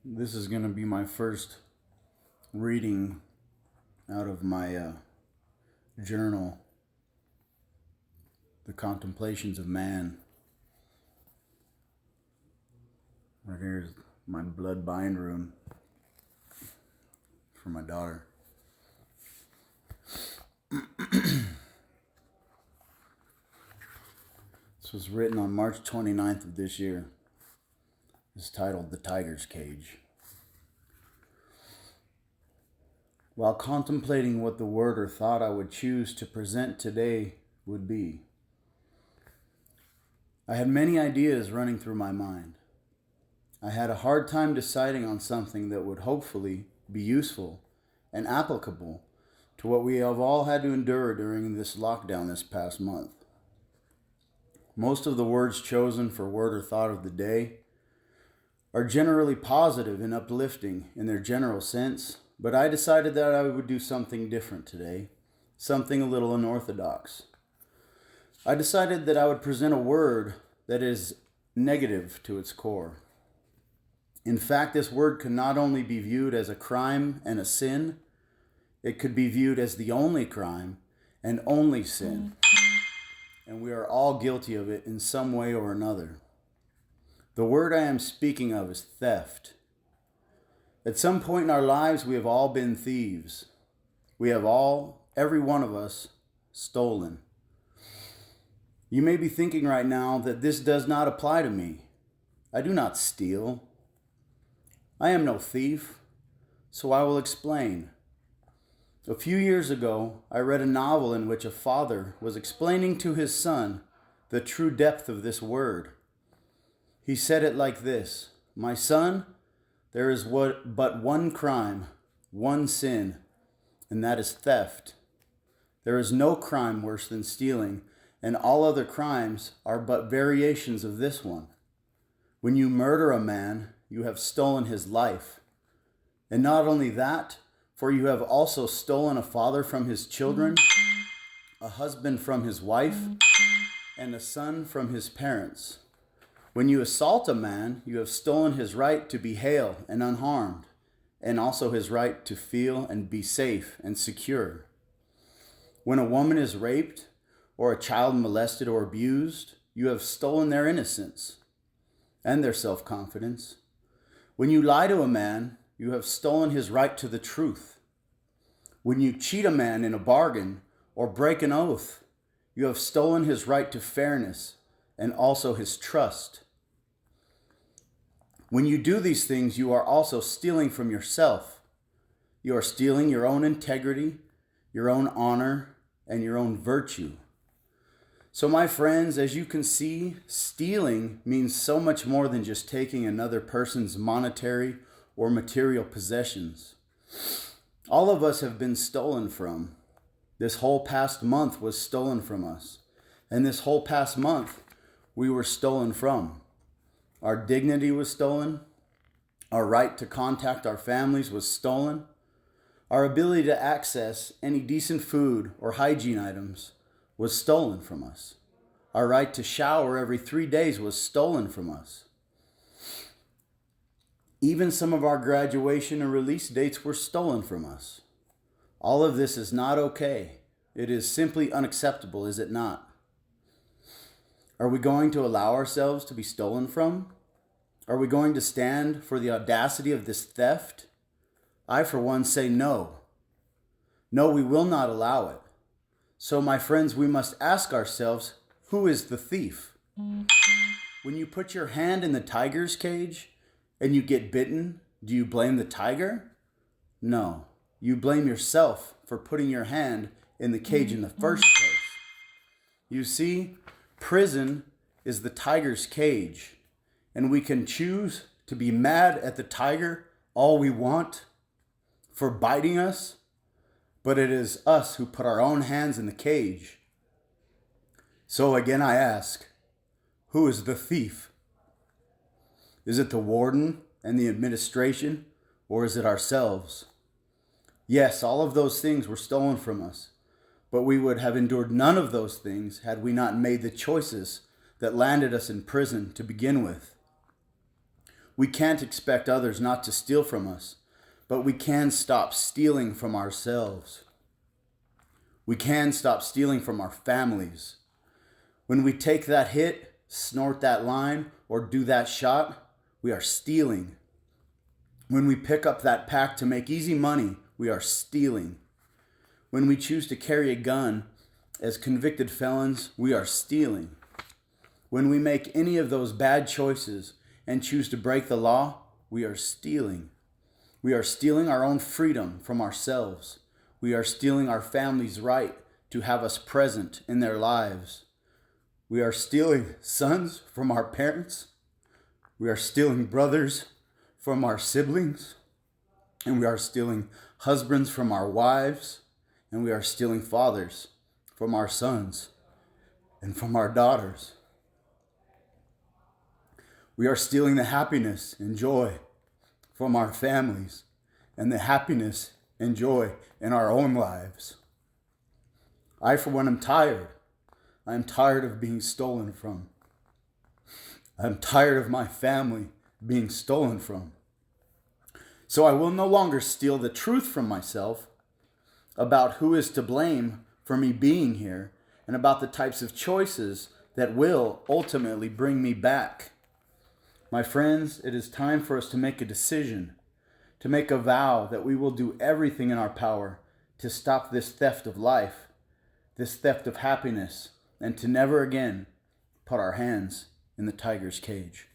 This is going to be my first reading out of my journal, The Contemplations of Man. Right here is my blood bind rune for my daughter. This was written on March 29th of this year. It's titled The Tiger's Cage. While contemplating what the word or thought I would choose to present today would be, I had many ideas running through my mind. I had a hard time deciding on something that would hopefully be useful and applicable to what we have all had to endure during this lockdown this past month. Most of the words chosen for word or thought of the day are generally positive and uplifting in their general sense, but I decided that I would do something different today, something a little unorthodox. I decided that I would present a word that is negative to its core. In fact, this word could not only be viewed as a crime and a sin, it could be viewed as the only crime and only sin. And we are all guilty of it in some way or another. The word I am speaking of is theft. At some point in our lives, we have all been thieves. We have all, every one of us, stolen. You may be thinking right now that this does not apply to me. I do not steal. I am no thief, so I will explain. A few years ago, I read a novel in which a father was explaining to his son the true depth of this word. He said it like this: "My son, there is but one crime, one sin, and that is theft. There is no crime worse than stealing, and all other crimes are but variations of this one. When you murder a man, you have stolen his life. And not only that, for you have also stolen a father from his children, a husband from his wife, and a son from his parents. When you assault a man, you have stolen his right to be hale and unharmed, and also his right to feel and be safe and secure. When a woman is raped, or a child molested or abused, you have stolen their innocence and their self-confidence. When you lie to a man, you have stolen his right to the truth. When you cheat a man in a bargain or break an oath, you have stolen his right to fairness and also his trust. When you do these things, you are also stealing from yourself. You are stealing your own integrity, your own honor, and your own virtue. So my friends, as you can see, stealing means so much more than just taking another person's monetary or material possessions. All of us have been stolen from. This whole past month was stolen from us. And this whole past month, we were stolen from. Our dignity was stolen. Our right to contact our families was stolen. Our ability to access any decent food or hygiene items was stolen from us. Our right to shower every 3 days was stolen from us. Even some of our graduation and release dates were stolen from us. All of this is not okay. It is simply unacceptable, is it not? Are we going to allow ourselves to be stolen from? Are we going to stand for the audacity of this theft? I, for one, say no. No, we will not allow it. So, my friends, we must ask ourselves, who is the thief? When you put your hand in the tiger's cage and you get bitten, do you blame the tiger? No, you blame yourself for putting your hand in the cage in the first place. You see, prison is the tiger's cage, and we can choose to be mad at the tiger all we want for biting us, but it is us who put our own hands in the cage. So again I ask, who is the thief? Is it the warden and the administration, or is it ourselves? Yes, all of those things were stolen from us, but we would have endured none of those things had we not made the choices that landed us in prison to begin with. We can't expect others not to steal from us, but we can stop stealing from ourselves. We can stop stealing from our families. When we take that hit, snort that line, or do that shot, we are stealing. When we pick up that pack to make easy money, we are stealing. When we choose to carry a gun as convicted felons, we are stealing. When we make any of those bad choices and choose to break the law, we are stealing. We are stealing our own freedom from ourselves. We are stealing our family's right to have us present in their lives. We are stealing sons from our parents. We are stealing brothers from our siblings. And we are stealing husbands from our wives. And we are stealing fathers from our sons and from our daughters. We are stealing the happiness and joy from our families and the happiness and joy in our own lives. I, for one, am tired. I am tired of being stolen from. I'm tired of my family being stolen from. So I will no longer steal the truth from myself about who is to blame for me being here and about the types of choices that will ultimately bring me back. My friends, it is time for us to make a decision, to make a vow that we will do everything in our power to stop this theft of life, this theft of happiness, and to never again put our hands in the tiger's cage.